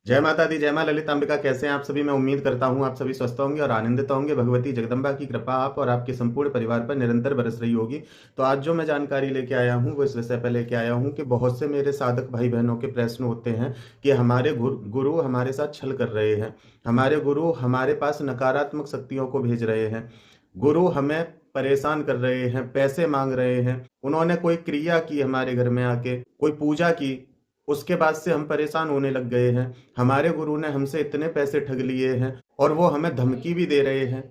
जय माता दी, जय मां ललितांबिका। कैसे हैं आप सभी? मैं उम्मीद करता हूं आप सभी स्वस्थ होंगे और आनंदित होंगे। भगवती जगदम्बा की कृपा आप और आपके संपूर्ण परिवार पर निरंतर बरस रही होगी। तो आज जो मैं जानकारी लेके आया हूं वो इस विषय पर लेके आया हूं कि बहुत से मेरे साधक भाई बहनों के प्रश्न होते हैं कि हमारे गुरु हमारे साथ छल कर रहे हैं, हमारे गुरु हमारे पास नकारात्मक शक्तियों को भेज रहे हैं, गुरु हमें परेशान कर रहे हैं, पैसे मांग रहे हैं, उन्होंने कोई क्रिया की हमारे घर में आके, कोई पूजा की, उसके बाद से हम परेशान होने लग गए हैं। हमारे गुरु ने हमसे इतने पैसे ठग लिए हैं और वो हमें धमकी भी दे रहे हैं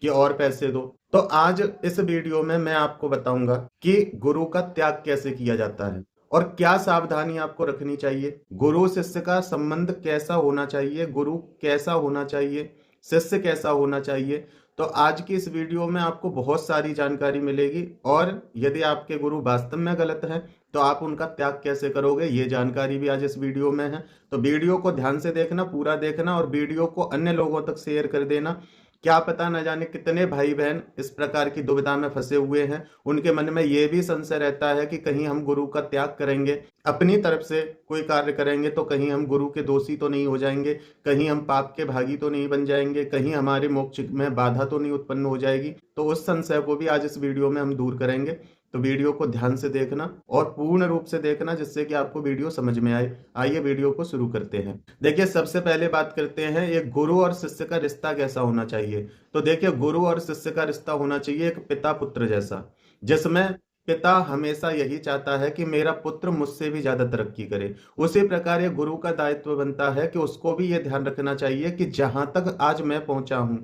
कि और पैसे दो। तो आज इस वीडियो में मैं आपको बताऊंगा कि गुरु का त्याग कैसे किया जाता है और क्या सावधानी आपको रखनी चाहिए, गुरु शिष्य का संबंध कैसा होना चाहिए, गुरु कैसा होना चाहिए, शिष्य कैसा होना चाहिए। तो आज की इस वीडियो में आपको बहुत सारी जानकारी मिलेगी और यदि आपके गुरु वास्तव में गलत हैं तो आप उनका त्याग कैसे करोगे, ये जानकारी भी आज इस वीडियो में है। तो वीडियो को ध्यान से देखना, पूरा देखना और वीडियो को अन्य लोगों तक शेयर कर देना। क्या पता न जाने कितने भाई बहन इस प्रकार की दुविधा में फंसे हुए हैं, उनके मन में ये भी संशय रहता है कि कहीं हम गुरु का त्याग करेंगे, अपनी तरफ से कोई कार्य करेंगे तो कहीं हम गुरु के दोषी तो नहीं हो जाएंगे, कहीं हम पाप के भागी तो नहीं बन जाएंगे, कहीं हमारे मोक्ष में बाधा तो नहीं उत्पन्न हो जाएगी। तो उस संशय को भी आज इस वीडियो में हम दूर करेंगे। तो वीडियो को ध्यान से देखना और पूर्ण रूप से देखना जिससे कि आपको वीडियो समझ में आए। आइए वीडियो को शुरू करते हैं। देखिए, सबसे पहले बात करते हैं एक गुरु और शिष्य का रिश्ता कैसा होना चाहिए। तो देखिए, गुरु और शिष्य का रिश्ता होना चाहिए एक पिता पुत्र जैसा, जिसमें पिता हमेशा यही चाहता है कि मेरा पुत्र मुझसे भी ज्यादा तरक्की करे। उसी प्रकार ये गुरु का दायित्व बनता है कि उसको भी ये ध्यान रखना चाहिए कि जहां तक आज मैं पहुंचा हूं,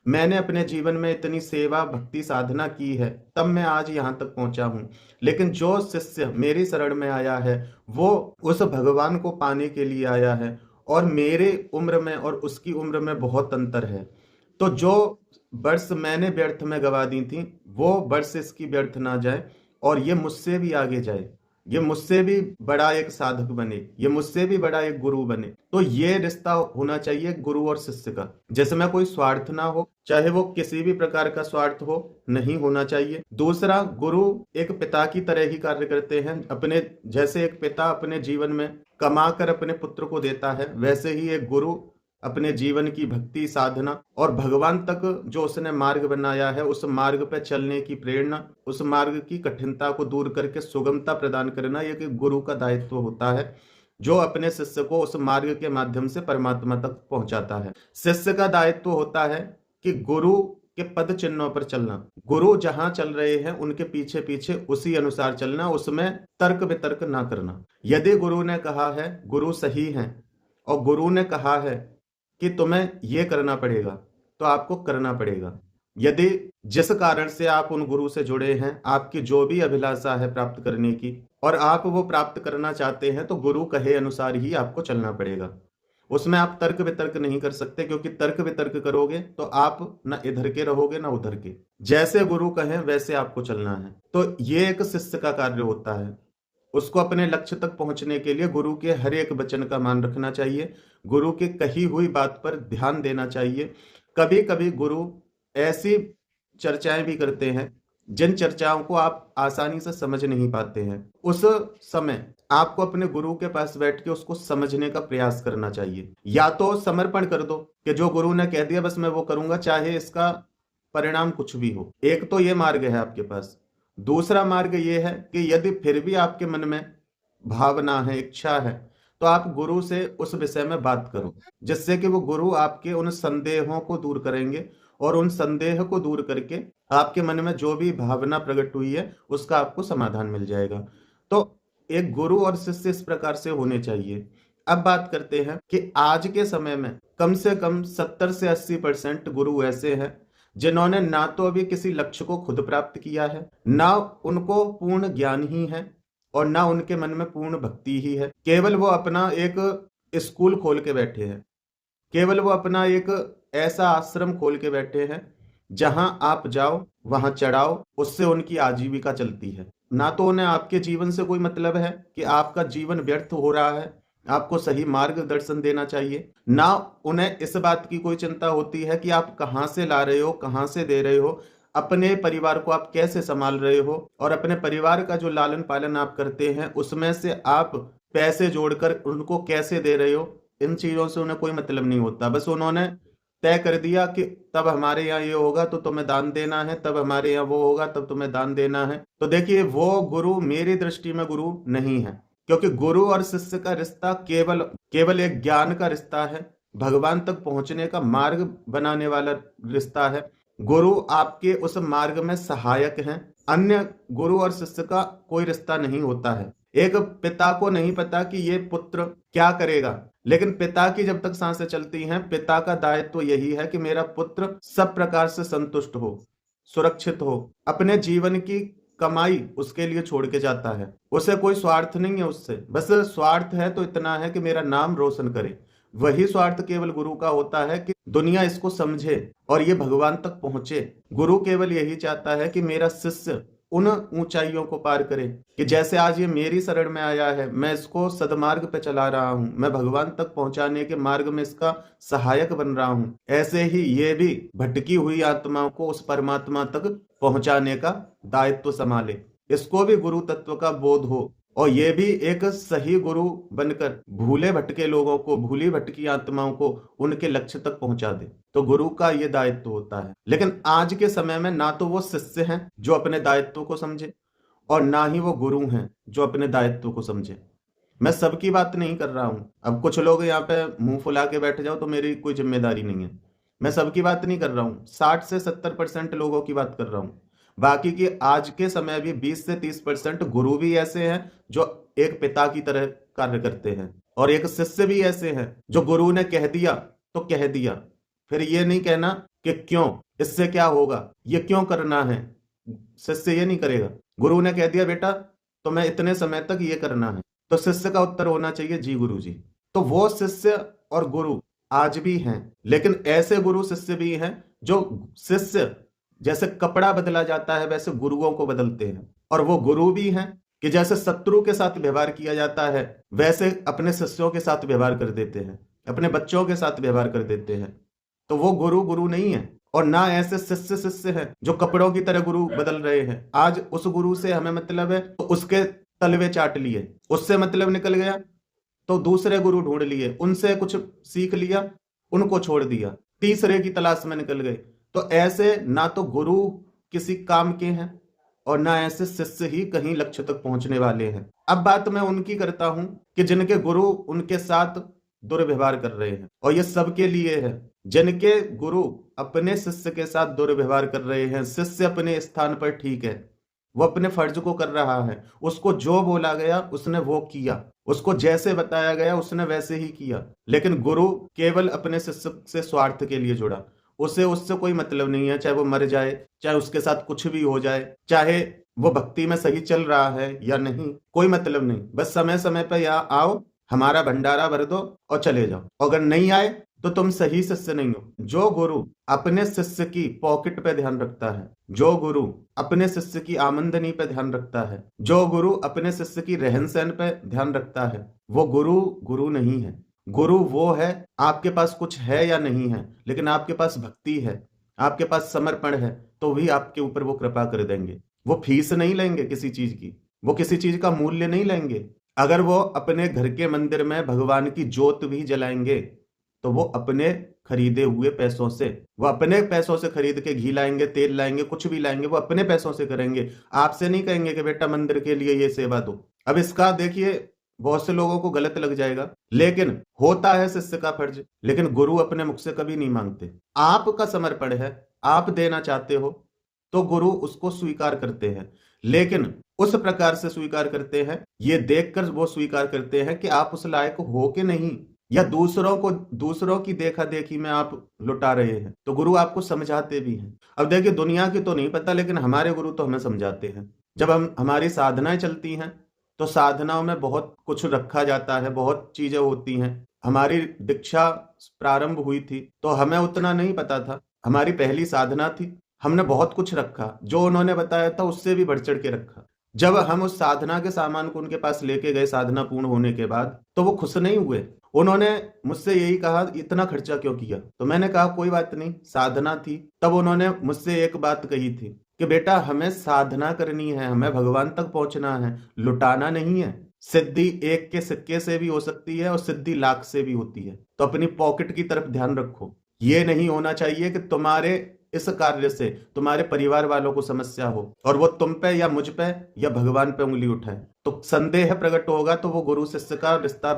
मैंने अपने जीवन में इतनी सेवा भक्ति साधना की है, तब मैं आज यहाँ तक पहुंचा हूँ। लेकिन जो शिष्य मेरी शरण में आया है वो उस भगवान को पाने के लिए आया है और मेरे उम्र में और उसकी उम्र में बहुत अंतर है। तो जो वर्ष मैंने व्यर्थ में गवा दी थी वो वर्ष इसकी व्यर्थ ना जाए और ये मुझसे भी आगे जाए, ये मुझसे भी बड़ा एक साधक बने, ये मुझसे भी बड़ा एक गुरु बने। तो ये रिश्ता होना चाहिए गुरु और शिष्य का, जिसमें कोई स्वार्थ ना हो, चाहे वो किसी भी प्रकार का स्वार्थ हो, नहीं होना चाहिए। दूसरा, गुरु एक पिता की तरह ही कार्य करते हैं। अपने जैसे एक पिता अपने जीवन में कमा कर अपने पुत्र को देता है, वैसे ही एक गुरु अपने जीवन की भक्ति साधना और भगवान तक जो उसने मार्ग बनाया है उस मार्ग पर चलने की प्रेरणा, उस मार्ग की कठिनता को दूर करके सुगमता प्रदान करना, यह एक गुरु का दायित्व होता है जो अपने शिष्य को उस मार्ग के माध्यम से परमात्मा तक पहुंचाता है। शिष्य का दायित्व होता है कि गुरु के पद चिन्हों पर चलना, गुरु जहां चल रहे हैं उनके पीछे पीछे उसी अनुसार चलना, उसमें तर्क वितर्क ना करना। यदि गुरु ने कहा है, गुरु सही है और गुरु ने कहा है कि तुम्हें यह करना पड़ेगा तो आपको करना पड़ेगा। यदि जिस कारण से आप उन गुरु से जुड़े हैं, आपकी जो भी अभिलाषा है प्राप्त करने की और आप वो प्राप्त करना चाहते हैं, तो गुरु कहे अनुसार ही आपको चलना पड़ेगा। उसमें आप तर्क वितर्क नहीं कर सकते, क्योंकि तर्क वितर्क करोगे तो आप ना इधर के रहोगे ना उधर के। जैसे गुरु कहें वैसे आपको चलना है। तो ये एक शिष्य का कार्य होता है। उसको अपने लक्ष्य तक पहुंचने के लिए गुरु के हर एक वचन का मान रखना चाहिए, गुरु की कही हुई बात पर ध्यान देना चाहिए। कभी कभी गुरु ऐसी चर्चाएं भी करते हैं जिन चर्चाओं को आप आसानी से समझ नहीं पाते हैं। उस समय आपको अपने गुरु के पास बैठ के उसको समझने का प्रयास करना चाहिए। या तो समर्पण कर दो कि जो गुरु ने कह दिया बस मैं वो करूंगा, चाहे इसका परिणाम कुछ भी हो। एक तो ये मार्ग है आपके पास। दूसरा मार्ग ये है कि यदि फिर भी आपके मन में भावना है, इच्छा है, तो आप गुरु से उस विषय में बात करो, जिससे कि वो गुरु आपके उन संदेहों को दूर करेंगे और उन संदेह को दूर करके आपके मन में जो भी भावना प्रकट हुई है उसका आपको समाधान मिल जाएगा। तो एक गुरु और शिष्य इस प्रकार से होने चाहिए। अब बात करते हैं कि आज के समय में कम से कम 70 से 80% गुरु ऐसे हैं जिन्होंने ना तो अभी किसी लक्ष्य को खुद प्राप्त किया है, ना उनको पूर्ण ज्ञान ही है और ना उनके मन में पूर्ण भक्ति ही है। केवल वो अपना एक स्कूल खोल के बैठे हैं, केवल वो अपना एक ऐसा आश्रम खोल के बैठे हैं जहां आप जाओ वहां चढ़ाओ, उससे उनकी आजीविका चलती है। ना तो उन्हें आपके जीवन से कोई मतलब है कि आपका जीवन व्यर्थ हो रहा है, आपको सही मार्गदर्शन देना चाहिए। ना उन्हें इस बात की कोई चिंता होती है कि आप कहां से ला रहे हो, कहां से दे रहे हो, अपने परिवार को आप कैसे संभाल रहे हो और अपने परिवार का जो लालन पालन आप करते हैं उसमें से आप पैसे जोड़कर उनको कैसे दे रहे हो, इन चीजों से उन्हें कोई मतलब नहीं होता। बस उन्होंने तय कर दिया कि तब हमारे यहाँ ये होगा तो तुम्हें दान देना है, तब हमारे यहाँ वो होगा तब तुम्हें दान देना है। तो देखिए वो गुरु मेरी दृष्टि में गुरु नहीं है, क्योंकि गुरु और शिष्य का रिश्ता केवल केवल एक ज्ञान का रिश्ता है, भगवान तक पहुंचने का मार्ग बनाने वाला रिश्ता है। गुरु आपके उस मार्ग में सहायक हैं, अन्य गुरु और शिष्य का कोई रिश्ता नहीं होता है। एक पिता को नहीं पता कि ये पुत्र क्या करेगा, लेकिन पिता की जब तक सांसें चलती हैं, पिता का दायित्व तो यही है कि मेरा पुत्र सब प्रकार से संतुष्ट हो, सुरक्षित हो, अपने जीवन की कमाई उसके लिए छोड़ के जाता है। उसे कोई स्वार्थ नहीं है उससे, बस स्वार्थ है तो इतना है कि मेरा नाम रोशन करे। वही स्वार्थ केवल गुरु का होता है कि दुनिया इसको समझे और ये भगवान तक पहुंचे। गुरु केवल यही चाहता है कि मेरा शिष्य उन ऊंचाइयों को पार करे कि जैसे आज ये मेरी शरण में आया है, मैं इसको सदमार्ग पे चला रहा हूं, मैं भगवान तक पहुंचाने के मार्ग में इसका सहायक बन रहा हूं, ऐसे ही ये भी भटकी हुई आत्माओं को उस परमात्मा तक पहुंचाने का दायित्व संभाले। इसको भी गुरु तत्व का बोध हो और ये भी एक सही गुरु बनकर भूले भटके लोगों को, भूली भटकी आत्माओं को उनके लक्ष्य तक पहुंचा दे। तो गुरु का ये दायित्व होता है। लेकिन आज के समय में ना तो वो शिष्य हैं जो अपने दायित्व को समझे, और ना ही वो गुरु हैं जो अपने दायित्व को समझे। मैं सबकी बात नहीं कर रहा हूं। अब कुछ लोग यहाँ पे मुंह फुला के बैठ जाओ तो मेरी कोई जिम्मेदारी नहीं है। मैं सबकी बात नहीं कर रहा हूँ, 60 से 70% लोगों की बात कर रहा हूँ। बाकी की आज के समय भी 20 से 30% गुरु भी ऐसे हैं जो एक पिता की तरह कार्य करते हैं, और एक शिष्य भी ऐसे हैं जो गुरु ने कह दिया तो कह दिया, फिर ये नहीं कहना कि क्यों, इससे क्या होगा, ये क्यों करना है। शिष्य ये नहीं करेगा। गुरु ने कह दिया बेटा तुम्हें इतने समय तक ये करना है, तो शिष्य का उत्तर होना चाहिए जी गुरु जी। तो वो शिष्य और गुरु आज भी हैं, लेकिन ऐसे गुरु शिष्य भी हैं जो शिष्य जैसे कपड़ा बदला जाता है वैसे गुरुओं को बदलते हैं, और वो गुरु भी हैं कि जैसे शत्रु के साथ व्यवहार किया जाता है वैसे अपने शिष्यों के साथ व्यवहार कर देते हैं, अपने बच्चों के साथ व्यवहार कर देते हैं। तो वो गुरु गुरु नहीं है, और ना ऐसे शिष्य शिष्य हैं जो कपड़ों की तरह गुरु बदल रहे हैं। आज उस गुरु से हमें मतलब है तो उसके तलवे चाट लिए, उससे मतलब निकल गया तो दूसरे गुरु ढूंढ लिए, उनसे कुछ सीख लिया, उनको छोड़ दिया, तीसरे की तलाश में निकल गए। तो ऐसे ना तो गुरु किसी काम के हैं और ना ऐसे शिष्य ही कहीं लक्ष्य तक पहुंचने वाले हैं। अब बात मैं उनकी करता हूं कि जिनके गुरु उनके साथ दुर्व्यवहार कर रहे हैं, और ये सबके लिए है। जिनके गुरु अपने शिष्य के साथ दुर्व्यवहार कर रहे हैं, शिष्य अपने स्थान पर ठीक है, वो अपने फर्ज को कर रहा है, उसको जो बोला गया उसने वो किया, उसको जैसे बताया गया उसने वैसे ही किया, लेकिन गुरु केवल अपने शिष्य से स्वार्थ के लिए जुड़ा। उसे उससे कोई मतलब नहीं है, चाहे वो मर जाए, चाहे उसके साथ कुछ भी हो जाए, चाहे वो भक्ति में सही चल रहा है या नहीं, कोई मतलब नहीं। बस समय समय पर यहाँ आओ, हमारा भंडारा भर दो और चले जाओ। अगर नहीं आए तो तुम सही शिष्य नहीं हो। जो गुरु अपने शिष्य की पॉकेट पे ध्यान रखता है, जो गुरु अपने शिष्य की आमदनी पे ध्यान रखता है, जो गुरु अपने शिष्य की रहन सहन पे ध्यान रखता है, वो गुरु गुरु नहीं है। गुरु वो है, आपके पास कुछ है या नहीं है, लेकिन आपके पास भक्ति है, आपके पास समर्पण है, तो भी आपके ऊपर वो कृपा कर देंगे। वो फीस नहीं लेंगे किसी चीज की, वो किसी चीज का मूल्य नहीं लेंगे। अगर वो अपने घर के मंदिर में भगवान की ज्योत भी जलाएंगे तो वो अपने खरीदे हुए पैसों से, वो अपने पैसों से खरीद के घी लाएंगे, तेल लाएंगे, कुछ भी लाएंगे, वो अपने पैसों से करेंगे। आपसे नहीं कहेंगे कि बेटा मंदिर के लिए ये सेवा दो। अब इसका देखिए बहुत से लोगों को गलत लग जाएगा, लेकिन होता है शिष्य का फर्ज, लेकिन गुरु अपने मुख से कभी नहीं मांगते। आपका समर्पण है, आप देना चाहते हो तो गुरु उसको स्वीकार करते हैं, लेकिन उस प्रकार से स्वीकार करते हैं, ये देखकर वो स्वीकार करते हैं कि आप उस लायक हो के नहीं, या दूसरों की देखा देखी में आप लुटा रहे हैं। तो गुरु आपको समझाते भी हैं। अब देखिए दुनिया की तो नहीं पता, लेकिन हमारे गुरु तो हमें समझाते हैं। जब हमारी साधनाएं चलती हैं तो साधनाओं में बहुत कुछ रखा जाता है, बहुत चीजें होती हैं। हमारी दीक्षा प्रारंभ हुई थी तो हमें उतना नहीं पता था, हमारी पहली साधना थी, हमने बहुत कुछ रखा, जो उन्होंने बताया था उससे भी बढ़ चढ़ के रखा। जब हम उस साधना के सामान को उनके पास लेके गए साधना पूर्ण होने के बाद, तो वो खुश नहीं हुए। उन्होंने मुझसे यही कहा इतना खर्चा क्यों किया। तो मैंने कहा कोई बात नहीं, साधना थी। तब उन्होंने मुझसे एक बात कही थी कि बेटा हमें साधना करनी है, हमें भगवान तक पहुंचना है, लुटाना नहीं है। सिद्धि एक के सिक्के से भी हो सकती है और सिद्धि लाख से भी होती है। तो अपनी पॉकेट की तरफ ध्यान रखो। ये नहीं होना चाहिए कि तुम्हारे इस कार्य से तुम्हारे परिवार वालों को समस्या हो और वो तुम पे या मुझ पे या भगवान पे उंगली उठाए, तो संदेह प्रकट होगा, तो वो गुरु शिष्य का रिश्ता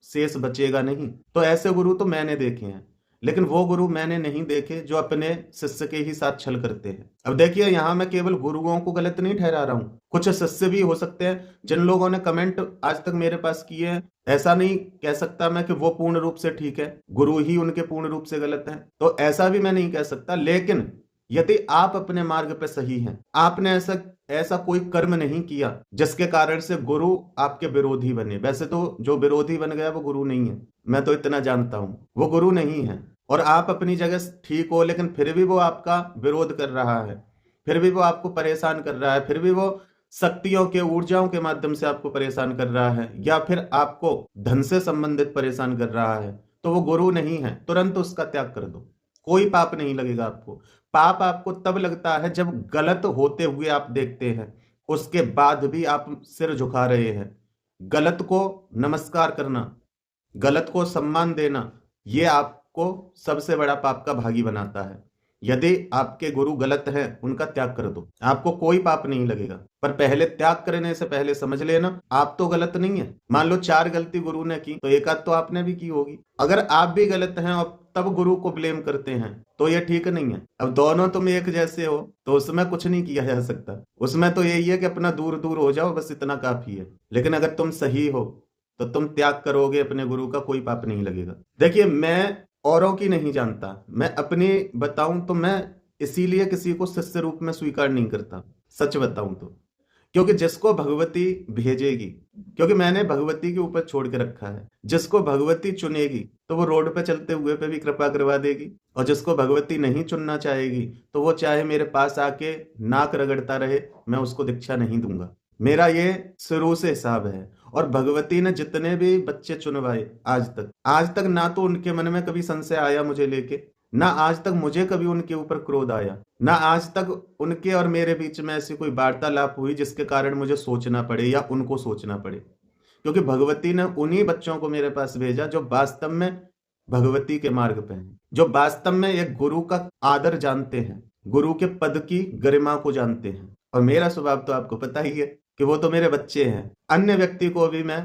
शेष बचेगा नहीं। तो ऐसे गुरु तो मैंने देखे हैं, लेकिन वो गुरु मैंने नहीं देखे जो अपने शिष्य के ही साथ छल करते हैं। अब देखिए, यहाँ मैं केवल गुरुओं को गलत नहीं ठहरा रहा हूँ, कुछ शिष्य भी हो सकते हैं जिन लोगों ने कमेंट आज तक मेरे पास किए हैं। ऐसा नहीं कह सकता मैं कि वो पूर्ण रूप से ठीक है, गुरु ही उनके पूर्ण रूप से गलत है, तो ऐसा भी मैं नहीं कह सकता। लेकिन यदि आप अपने मार्ग पे सही हैं, आपने ऐसा ऐसा कोई कर्म नहीं किया जिसके कारण से गुरु आपके विरोधी बने। वैसे तो जो विरोधी बन गया वो गुरु नहीं है, मैं तो इतना जानता हूं, वो गुरु नहीं है। और आप अपनी जगह ठीक हो, लेकिन फिर भी वो आपका विरोध कर रहा है, फिर भी वो आपको परेशान कर रहा है, फिर भी वो शक्तियों के ऊर्जाओं के माध्यम से आपको परेशान कर रहा है, या फिर आपको धन से संबंधित परेशान कर रहा है, तो वो गुरु नहीं है। तुरंत उसका त्याग कर दो, कोई पाप नहीं लगेगा आपको। पाप आपको तब लगता है जब गलत होते हुए आप देखते हैं, उसके बाद भी आप सिर झुका रहे हैं। गलत को नमस्कार करना, गलत को सम्मान देना, ये आपको सबसे बड़ा पाप का भागी बनाता है। यदि आपके गुरु गलत हैं, उनका त्याग कर दो, आपको कोई पाप नहीं लगेगा। पर पहले त्याग करने से पहले समझ लेना, आप तो गलत नहीं है। मान लो 4 गलती गुरु ने की, तो एक आध तो आपने भी की होगी। अगर आप भी गलत हैं और तब गुरु को ब्लेम करते हैं, तो ये ठीक नहीं है। अब दोनों तुम एक जैसे हो, तो उसमें कुछ नहीं किया जा सकता। उसमें तो यही है कि अपना दूर दूर हो जाओ, बस इतना काफी है। लेकिन अगर तुम सही हो तो तुम त्याग करोगे अपने गुरु का, कोई पाप नहीं लगेगा। देखिए, मैं औरों की नहीं जानता, मैं अपनी बताऊं तो मैं इसीलिए किसी को शिष्य रूप में स्वीकार नहीं करता, सच बताऊं तो। क्योंकि जिसको भगवती भेजेगी, क्योंकि मैंने भगवती के ऊपर छोड़ के रखा है, जिसको भगवती चुनेगी तो वो रोड पे चलते हुए पे भी कृपा करवा देगी, और जिसको भगवती नहीं चुनना चाहेगी तो वो चाहे मेरे पास आके नाक रगड़ता रहे, मैं उसको दीक्षा नहीं दूंगा। मेरा ये शुरू से हिसाब है। और भगवती ने जितने भी बच्चे चुनवाए आज तक ना तो उनके मन में कभी संशय आया मुझे लेके, ना आज तक मुझे कभी उनके ऊपर क्रोध आया, ना आज तक उनके और मेरे बीच में ऐसी कोई वार्तालाप हुई जिसके कारण मुझे सोचना पड़े या उनको सोचना पड़े। क्योंकि भगवती ने उन्हीं बच्चों को मेरे पास भेजा जो वास्तव में भगवती के मार्ग पे हैं, जो वास्तव में एक गुरु का आदर जानते हैं, गुरु के पद की गरिमा को जानते हैं। और मेरा स्वभाव तो आपको पता ही है कि वो तो मेरे बच्चे हैं। अन्य व्यक्ति को भी मैं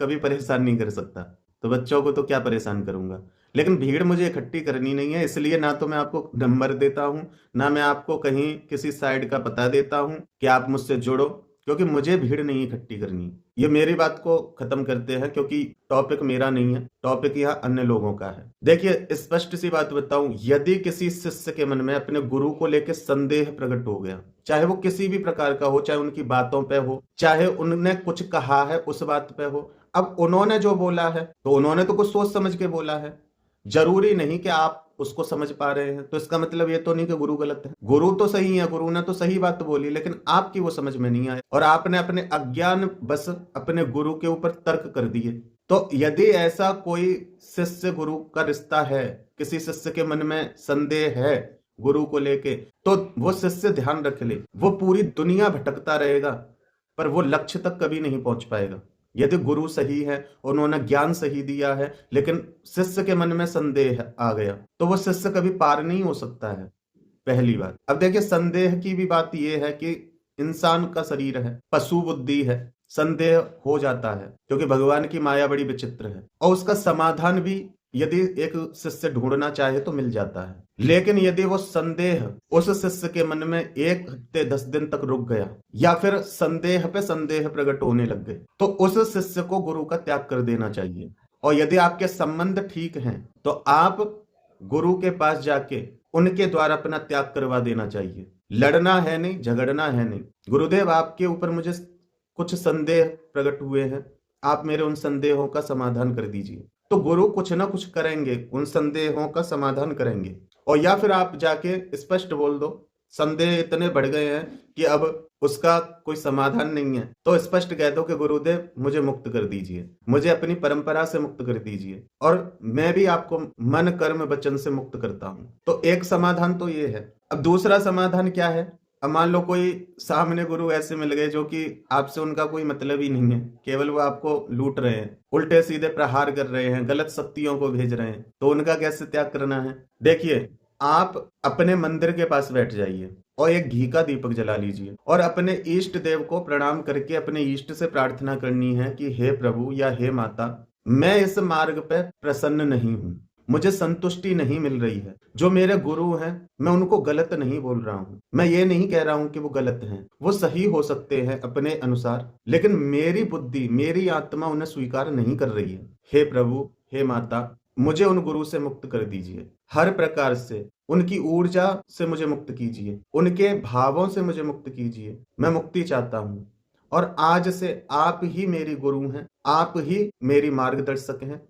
कभी परेशान नहीं कर सकता, तो बच्चों को तो क्या परेशान करूंगा। लेकिन भीड़ मुझे इकट्ठी करनी नहीं है, इसलिए ना तो मैं आपको नंबर देता हूं, ना मैं आपको कहीं किसी साइड का पता देता हूं कि आप मुझसे जुड़ो, क्योंकि मुझे भीड़ नहीं इकट्ठी करनी। ये मेरी बात को खत्म करते हैं, क्योंकि टॉपिक मेरा नहीं है, टॉपिक यहाँ अन्य लोगों का है। देखिए, स्पष्ट सी बात बताऊं, यदि किसी शिष्य के मन में अपने गुरु को लेकर संदेह प्रकट हो गया, चाहे वो किसी भी प्रकार का हो, चाहे उनकी बातों पे हो, चाहे उन्होंने कुछ कहा है उस बात पे हो। अब उन्होंने जो बोला है तो उन्होंने तो कुछ सोच समझ के बोला है, जरूरी नहीं कि आप उसको समझ पा रहे हैं। तो इसका मतलब ये तो नहीं कि गुरु गलत है। गुरु तो सही है, गुरु ने तो सही बात बोली, लेकिन आपकी वो समझ में नहीं आया और आपने अपने अज्ञान बस अपने गुरु के ऊपर तर्क कर दिए। तो यदि ऐसा कोई शिष्य गुरु का रिश्ता है, किसी शिष्य के मन में संदेह है गुरु को लेके, तो वो शिष्य ध्यान रख ले, वो पूरी दुनिया भटकता रहेगा पर वो लक्ष्य तक कभी नहीं पहुंच पाएगा। यदि गुरु सही है, उन्होंने ज्ञान सही दिया है, लेकिन शिष्य के मन में संदेह आ गया, तो वो शिष्य कभी पार नहीं हो सकता है, पहली बात। अब देखिए, संदेह की भी बात यह है कि इंसान का शरीर है, पशु बुद्धि है, संदेह हो जाता है, क्योंकि भगवान की माया बड़ी विचित्र है। और उसका समाधान भी यदि एक शिष्य ढूंढना चाहे तो मिल जाता है। लेकिन यदि वो संदेह उस शिष्य के मन में 1 हफ्ते 10 दिन तक रुक गया, या फिर संदेह पे संदेह प्रकट होने लग गए, तो उस शिष्य को गुरु का त्याग कर देना चाहिए। और यदि आपके संबंध ठीक हैं तो आप गुरु के पास जाके उनके द्वारा अपना त्याग करवा देना चाहिए। लड़ना है नहीं, झगड़ना है नहीं। गुरुदेव, आपके ऊपर मुझे कुछ संदेह प्रकट हुए हैं, आप मेरे उन संदेहों का समाधान कर दीजिए। तो गुरु कुछ ना कुछ करेंगे, उन संदेहों का समाधान करेंगे। और या फिर आप जाके स्पष्ट बोल दो, संदेह इतने बढ़ गए हैं कि अब उसका कोई समाधान नहीं है, तो स्पष्ट कह दो कि गुरुदेव मुझे मुक्त कर दीजिए, मुझे अपनी परंपरा से मुक्त कर दीजिए, और मैं भी आपको मन कर्म वचन से मुक्त करता हूं। तो एक समाधान तो ये है। अब दूसरा समाधान क्या है अब मान लो कोई सामने गुरु ऐसे मिल गए जो कि आपसे उनका कोई मतलब ही नहीं है, केवल वो आपको लूट रहे हैं, उल्टे सीधे प्रहार कर रहे हैं, गलत शक्तियों को भेज रहे हैं, तो उनका कैसे त्याग करना है? देखिए, आप अपने मंदिर के पास बैठ जाइए और एक घी का दीपक जला लीजिए और अपने इष्ट देव को प्रणाम करके अपने इष्ट से प्रार्थना करनी है कि हे प्रभु या हे माता, मैं इस मार्ग पे प्रसन्न नहीं हूं, मुझे संतुष्टि नहीं मिल रही है। जो मेरे गुरु हैं, मैं उनको गलत नहीं बोल रहा हूं, मैं ये नहीं कह रहा हूं कि वो गलत हैं, वो सही हो सकते हैं अपने अनुसार, लेकिन मेरी बुद्धि, मेरी आत्मा उन्हें स्वीकार नहीं कर रही है। हे प्रभु, हे माता, मुझे उन गुरु से मुक्त कर दीजिए, हर प्रकार से उनकी ऊर्जा से मुझे मुक्त कीजिए, उनके भावों से मुझे मुक्त कीजिए, मैं मुक्ति चाहता हूं। और आज से आप ही मेरी गुरु हैं, आप ही मेरी मार्गदर्शक हैं,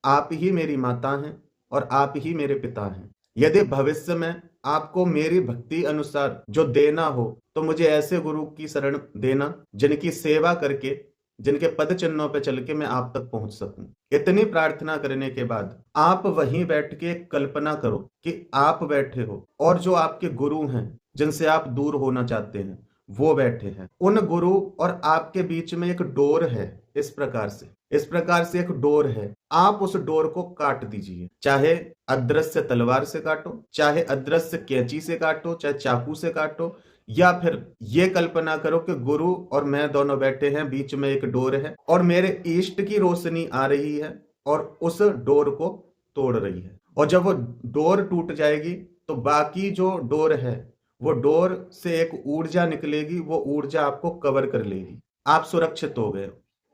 आप ही मेरी माता हैं और आप ही मेरे पिता हैं। यदि भविष्य में आपको मेरी भक्ति अनुसार जो देना हो तो मुझे ऐसे गुरु की शरण देना जिनकी सेवा करके, जिनके पद चिन्हों पे चल के मैं आप तक पहुंच सकूं। इतनी प्रार्थना करने के बाद आप वहीं बैठ के कल्पना करो कि आप बैठे हो और जो आपके गुरु हैं, जिनसे आप दूर होना चाहते हैं, वो बैठे हैं। उन गुरु और आपके बीच में एक डोर है, इस प्रकार से एक डोर है। आप उस डोर को काट दीजिए, चाहे अदृश्य तलवार से काटो, चाहे अदृश्य कैंची से काटो, चाहे चाकू से काटो, या फिर ये कल्पना करो कि गुरु और मैं दोनों बैठे हैं, बीच में एक डोर है और मेरे इष्ट की रोशनी आ रही है और उस डोर को तोड़ रही है। और जब वो डोर टूट जाएगी तो बाकी जो डोर है, वो डोर से एक ऊर्जा निकलेगी, वो ऊर्जा आपको कवर कर लेगी, आप सुरक्षित हो गए,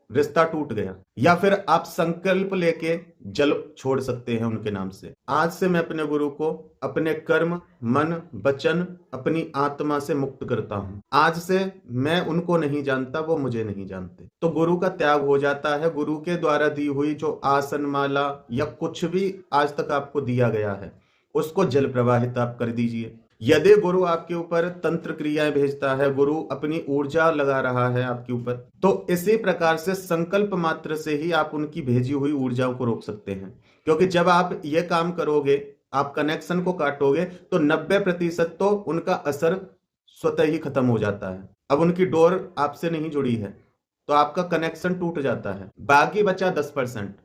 रिश्ता टूट गया। या फिर आप संकल्प लेके जल छोड़ सकते हैं उनके नाम से। आज से मैं अपने गुरु को अपने कर्म, मन, वचन, अपनी आत्मा से मुक्त करता हूं। आज से मैं उनको नहीं जानता, वो मुझे नहीं जानते। तो गुरु का त्याग हो जाता है। गुरु के द्वारा दी हुई जो आसन माला या कुछ भी आज तक आपको दिया गया है, उसको जल प्रवाहित आप कर दीजिए। यदि गुरु आपके ऊपर तंत्र क्रियाएं भेजता है, गुरु अपनी ऊर्जा लगा रहा है आपके ऊपर, तो इसी प्रकार से संकल्प मात्र से ही आप उनकी भेजी हुई ऊर्जाओं को रोक सकते हैं। क्योंकि जब आप ये काम करोगे, आप कनेक्शन को काटोगे, तो 90% तो उनका असर स्वतः ही खत्म हो जाता है। अब उनकी डोर आपसे नहीं जुड़ी है तो आपका कनेक्शन टूट जाता है। बाकी बचा 10%।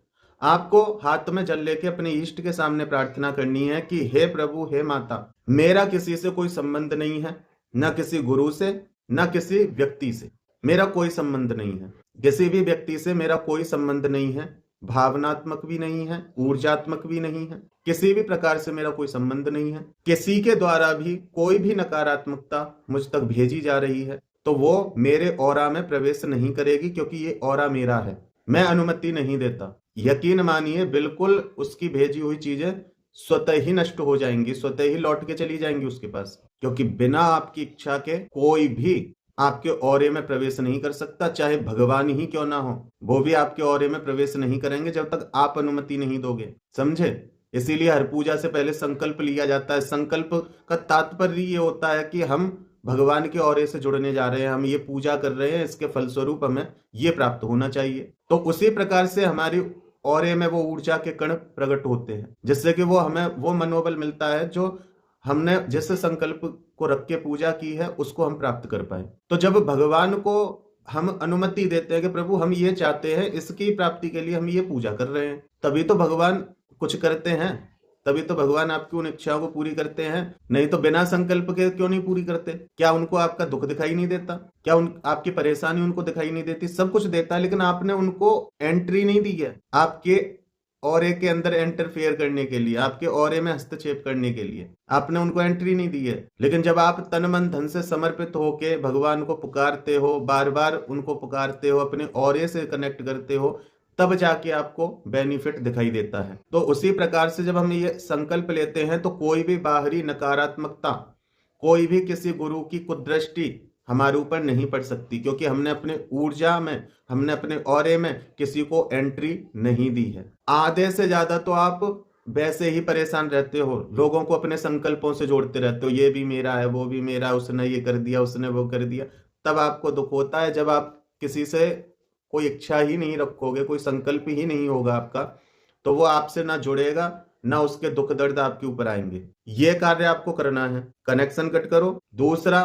आपको हाथ में जल लेके अपने इष्ट के सामने प्रार्थना करनी है कि हे प्रभु, हे माता, मेरा किसी से कोई संबंध नहीं है, ना किसी गुरु से, ना किसी व्यक्ति से, मेरा कोई संबंध नहीं है। किसी भी व्यक्ति से मेरा कोई संबंध नहीं है, भावनात्मक भी नहीं है, ऊर्जात्मक भी नहीं है, किसी भी प्रकार से मेरा कोई संबंध नहीं है। किसी के द्वारा भी कोई भी नकारात्मकता मुझ तक भेजी जा रही है तो वो मेरे ऑरा में प्रवेश नहीं करेगी, क्योंकि ये ऑरा मेरा है, मैं अनुमति नहीं देता। यकीन मानिए, बिल्कुल उसकी भेजी हुई चीजें स्वतः ही नष्ट हो जाएंगी, स्वतः ही लौट के चली जाएंगी उसके पास, क्योंकि बिना आपकी इच्छा के कोई भी आपके औरे में प्रवेश नहीं कर सकता। चाहे भगवान ही क्यों ना हो, वो भी आपके औरे में प्रवेश नहीं करेंगे जब तक आप अनुमति नहीं दोगे, समझे? इसीलिए हर पूजा से पहले संकल्प लिया जाता है। संकल्प का तात्पर्य ये होता है कि हम भगवान के औरे से जुड़ने जा रहे हैं, हम ये पूजा कर रहे हैं, इसके फलस्वरूप हमें ये प्राप्त होना चाहिए। तो उसी प्रकार से हमारी औरे में वो ऊर्जा के कण प्रकट होते हैं, जिससे कि वो हमें वो मनोबल मिलता है जो हमने जिस संकल्प को रख के पूजा की है उसको हम प्राप्त कर पाए। तो जब भगवान को हम अनुमति देते हैं कि प्रभु हम ये चाहते हैं, इसकी प्राप्ति के लिए हम ये पूजा कर रहे हैं, तभी तो भगवान कुछ करते हैं, तभी तो भगवान आपकी उन इच्छाओं को पूरी करते हैं। नहीं तो बिना संकल्प के क्यों नहीं पूरी करते? क्या उनको आपका दुख दिखाई नहीं देता? क्या आपकी परेशानी उनको दिखाई नहीं देती? सब कुछ देता है, लेकिन आपने उनको एंट्री नहीं दी है आपके औरे के अंदर इंटरफेयर करने के लिए, आपके औरे में हस्तक्षेप करने के लिए आपने उनको एंट्री नहीं दी है। लेकिन जब आप तन मन धन से समर्पित होके भगवान को पुकारते हो, बार बार उनको पुकारते हो, अपने औरे से कनेक्ट करते हो, तब जाके आपको बेनिफिट दिखाई देता है। तो उसी प्रकार से जब हम ये संकल्प लेते हैं तो कोई भी बाहरी नकारात्मकता, कोई भी किसी गुरु की कुदृष्टि हमारे ऊपर नहीं पड़ सकती, क्योंकि हमने अपने ऊर्जा में, हमने अपने औरे में किसी को एंट्री नहीं दी है। आधे से ज्यादा तो आप वैसे ही परेशान रहते हो, लोगों को अपने संकल्पों से जोड़ते रहते हो, ये भी मेरा है, वो भी मेरा है, उसने ये कर दिया, उसने वो कर दिया। तब आपको दुख होता है जब आप किसी से कोई इच्छा ही नहीं रखोगे, कोई संकल्प ही नहीं होगा आपका, तो वो आपसे ना जुड़ेगा, ना उसके दुख दर्द आपके ऊपर आएंगे। ये कार्य आपको करना है, कनेक्शन कट करो। दूसरा,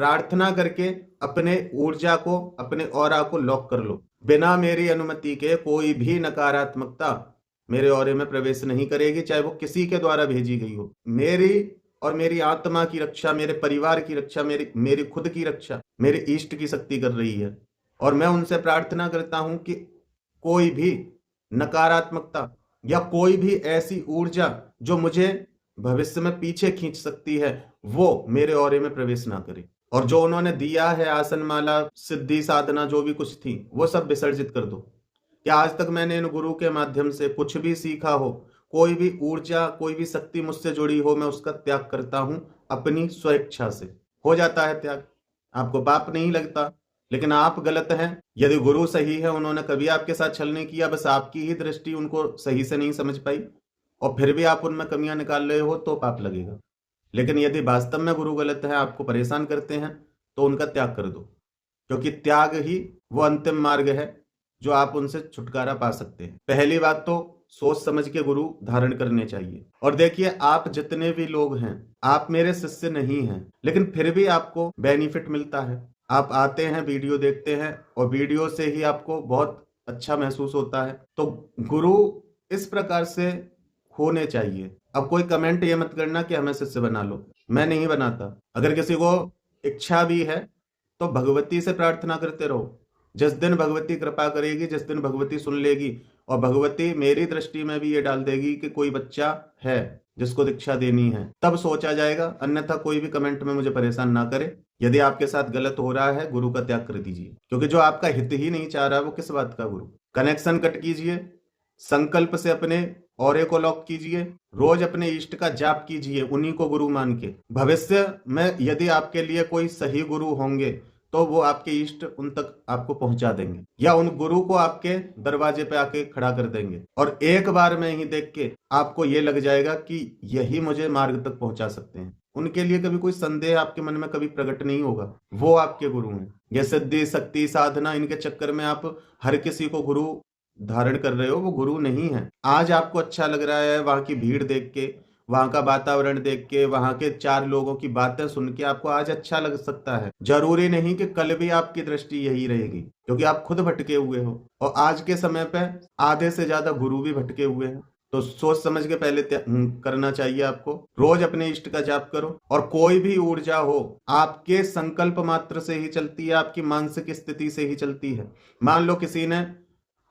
प्रार्थना करके अपने ऊर्जा को, अपने ऑरा को लॉक कर लो। बिना मेरी अनुमति के कोई भी नकारात्मकता मेरे ऑरे में प्रवेश नहीं करेगी, चाहे वो किसी के द्वारा भेजी गई हो। मेरी और मेरी आत्मा की रक्षा, मेरे परिवार की रक्षा, मेरी खुद की रक्षा मेरे इष्ट की शक्ति कर रही है। और मैं उनसे प्रार्थना करता हूं कि कोई भी नकारात्मकता या कोई भी ऐसी ऊर्जा जो मुझे भविष्य में पीछे खींच सकती है, वो मेरे ऑरे में प्रवेश ना करे। और जो उन्होंने दिया है आसनमाला, सिद्धि, साधना, जो भी कुछ थी, वो सब विसर्जित कर दो। क्या आज तक मैंने इन गुरु के माध्यम से कुछ भी सीखा हो, कोई भी ऊर्जा, कोई भी शक्ति मुझसे जुड़ी हो, मैं उसका त्याग करता हूं अपनी स्वेच्छा से। हो जाता है त्याग, आपको पाप नहीं लगता, लेकिन आप गलत हैं। यदि गुरु सही है, उन्होंने कभी आपके साथ छल नहीं किया, बस आपकी ही दृष्टि उनको सही से नहीं समझ पाई, और फिर भी आप उनमें कमियां निकाल रहे हो, तो पाप लगेगा। लेकिन यदि वास्तव में गुरु गलत है, आपको परेशान करते हैं, तो उनका त्याग कर दो, क्योंकि त्याग ही वो अंतिम मार्ग है जो आप उनसे छुटकारा पा सकते हैं। पहली बात तो सोच समझ के गुरु धारण करने चाहिए। और देखिए, आप जितने भी लोग हैं, आप मेरे शिष्य नहीं हैं, लेकिन फिर भी आपको बेनिफिट मिलता है। आप आते हैं, वीडियो देखते हैं, और वीडियो से ही आपको बहुत अच्छा महसूस होता है। तो गुरु इस प्रकार से होने चाहिए। अब कोई कमेंट ये मत करना कि हमें शिष्य बना लो, मैं नहीं बनाता। अगर किसी को इच्छा भी है तो भगवती से प्रार्थना करते रहो। जिस दिन भगवती कृपा करेगी, जिस दिन भगवती सुन लेगी, और भगवती मेरी दृष्टि में भी ये डाल देगी कि कोई बच्चा है जिसको दीक्षा देनी है, तब सोचा जाएगा। अन्यथा कोई भी कमेंट में मुझे परेशान ना करे। यदि आपके साथ गलत हो रहा है, गुरु का त्याग कर दीजिए, क्योंकि जो आपका हित ही नहीं चाह रहा, वो किस बात का गुरु। कनेक्शन कट कीजिए, संकल्प से अपने ऑरे को लॉक कीजिए, रोज अपने इष्ट का जाप कीजिए, उन्हीं को गुरु मान के। भविष्य में यदि आपके लिए कोई सही गुरु होंगे, तो वो आपके इष्ट उन तक आपको पहुंचा देंगे, या उन गुरु को आपके दरवाजे पे आके खड़ा कर देंगे, और एक बार में ही देख के आपको ये लग जाएगा कि यही मुझे मार्ग तक पहुंचा सकते हैं। उनके लिए कभी कोई संदेह आपके मन में कभी प्रकट नहीं होगा। वो आपके गुरु हैं। ये सिद्धि, शक्ति, साधना, इनके चक्कर में आप हर किसी को गुरु धारण कर रहे हो, वो गुरु नहीं है। आज आपको अच्छा लग रहा है, वहां की भीड़ देख के, वहां का वातावरण देख के, वहां के चार लोगों की बातें सुन के आपको आज अच्छा लग सकता है। जरूरी नहीं कि कल भी आपकी दृष्टि यही रहेगी, क्योंकि आप खुद भटके हुए हो, और आज के समय पे आधे से ज्यादा गुरु भी भटके हुए हैं। तो सोच समझ के पहले करना चाहिए आपको। रोज अपने इष्ट का जाप करो, और कोई भी ऊर्जा हो आपके संकल्प मात्र से ही चलती है, आपकी मानसिक स्थिति से ही चलती है।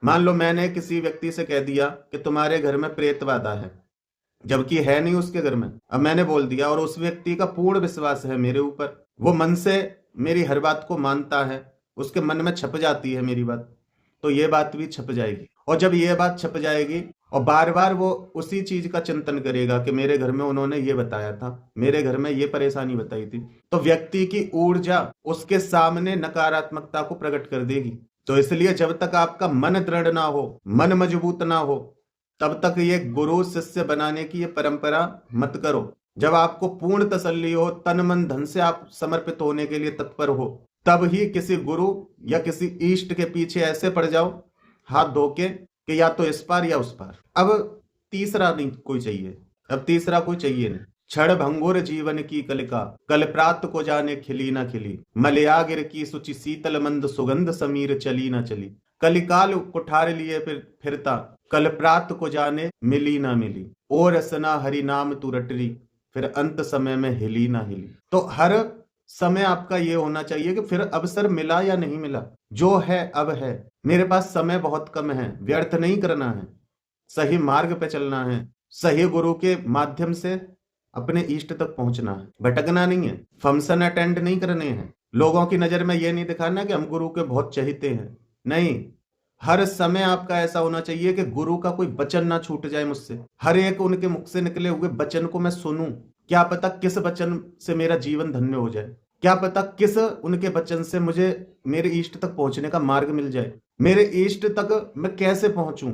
मान लो मैंने किसी व्यक्ति से कह दिया कि तुम्हारे घर में प्रेतबाधा है, जबकि है नहीं उसके घर में। अब मैंने बोल दिया, और उस व्यक्ति का पूर्ण विश्वास है मेरे ऊपर, वो मन से मेरी हर बात को मानता है, उसके मन में छप जाती है मेरी बात, तो ये बात भी छप जाएगी। और जब ये बात छप जाएगी, और बार बार वो उसी चीज का चिंतन करेगा कि मेरे घर में उन्होंने ये बताया था, मेरे घर में ये परेशानी बताई थी, तो व्यक्ति की ऊर्जा उसके सामने नकारात्मकता को प्रकट कर देगी। तो इसलिए जब तक आपका मन दृढ़ ना हो, मन मजबूत ना हो, तब तक ये गुरु शिष्य बनाने की ये परंपरा मत करो। जब आपको पूर्ण तसल्ली हो, तन मन धन से आप समर्पित होने के लिए तत्पर हो, तब ही किसी गुरु या किसी इष्ट के पीछे ऐसे पड़ जाओ हाथ धो के कि या तो इस पार या उस पार। अब तीसरा नहीं कोई चाहिए, अब तीसरा कोई चाहिए नहीं। क्षण भंगुर जीवन की कलिका, कल प्रात को जाने खिली ना खिली, मलयागिर की सुचि शीतल मंद सुगंध समीर चली ना चली, कलिकाल कुठार लिए फिरता, कल प्रात को जाने मिली ना मिली, और रसना हरि नाम तू रटरी, फिर अंत समय में हिली ना हिली। तो हर समय आपका ये होना चाहिए कि फिर अवसर मिला या नहीं मिला, जो है अब है, मेरे पास समय बहुत कम है, व्यर्थ नहीं करना है, सही मार्ग पे चलना है, सही गुरु के माध्यम से अपने इष्ट तक पहुंचना है, भटकना नहीं है, फंक्शन अटेंड नहीं करने हैं, लोगों की नजर में ये नहीं दिखाना कि हम गुरु के बहुत चहेते हैं। नहीं, हर समय आपका ऐसा होना चाहिए कि गुरु का कोई वचन ना छूट जाए मुझसे, हर एक उनके मुख से निकले हुए वचन को मैं सुनूं। क्या पता किस वचन से मेरा जीवन धन्य हो जाए, क्या पता किस उनके वचन से मुझे मेरे इष्ट तक पहुंचने का मार्ग मिल जाए, मेरे इष्ट तक मैं कैसे पहुंचूं,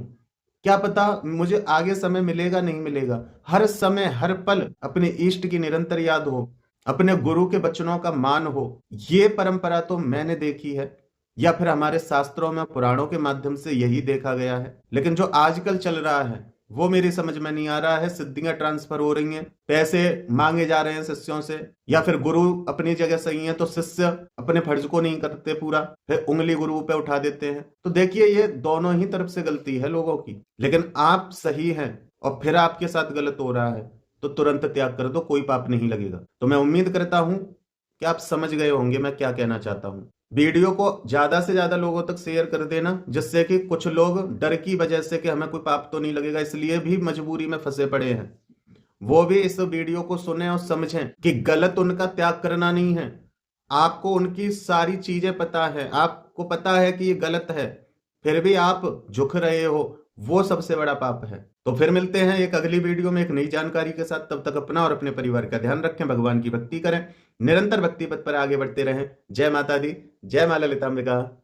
क्या पता मुझे आगे समय मिलेगा नहीं मिलेगा। हर समय हर पल अपने इष्ट की निरंतर याद हो, अपने गुरु के वचनों का मान हो। ये परंपरा तो मैंने देखी है, या फिर हमारे शास्त्रों में पुराणों के माध्यम से यही देखा गया है। लेकिन जो आजकल चल रहा है, वो मेरी समझ में नहीं आ रहा है। सिद्धियां ट्रांसफर हो रही हैं, पैसे मांगे जा रहे हैं शिष्यों से, या फिर गुरु अपनी जगह सही है तो शिष्य अपने फर्ज को नहीं करते पूरा, फिर उंगली गुरु पे उठा देते हैं। तो देखिए ये दोनों ही तरफ से गलती है लोगों की। लेकिन आप सही हैं और फिर आपके साथ गलत हो रहा है तो तुरंत त्याग कर दो, कोई पाप नहीं लगेगा। तो मैं उम्मीद करता हूं कि आप समझ गए होंगे मैं क्या कहना चाहता हूं। वीडियो को ज्यादा से ज्यादा लोगों तक शेयर कर देना, जिससे कि कुछ लोग डर की वजह से कि हमें कोई पाप तो नहीं लगेगा इसलिए भी मजबूरी में फंसे पड़े हैं, वो भी इस वीडियो को सुने और समझें कि गलत उनका त्याग करना नहीं है। आपको उनकी सारी चीजें पता है, आपको पता है कि ये गलत है, फिर भी आप झुक रहे हो, वो सबसे बड़ा पाप है। तो फिर मिलते हैं एक अगली वीडियो में एक नई जानकारी के साथ। तब तक अपना और अपने परिवार का ध्यान रखें, भगवान की भक्ति करें, निरंतर भक्ति पथ पर आगे बढ़ते रहें। जय माता दी, जय मां ललितांबिका।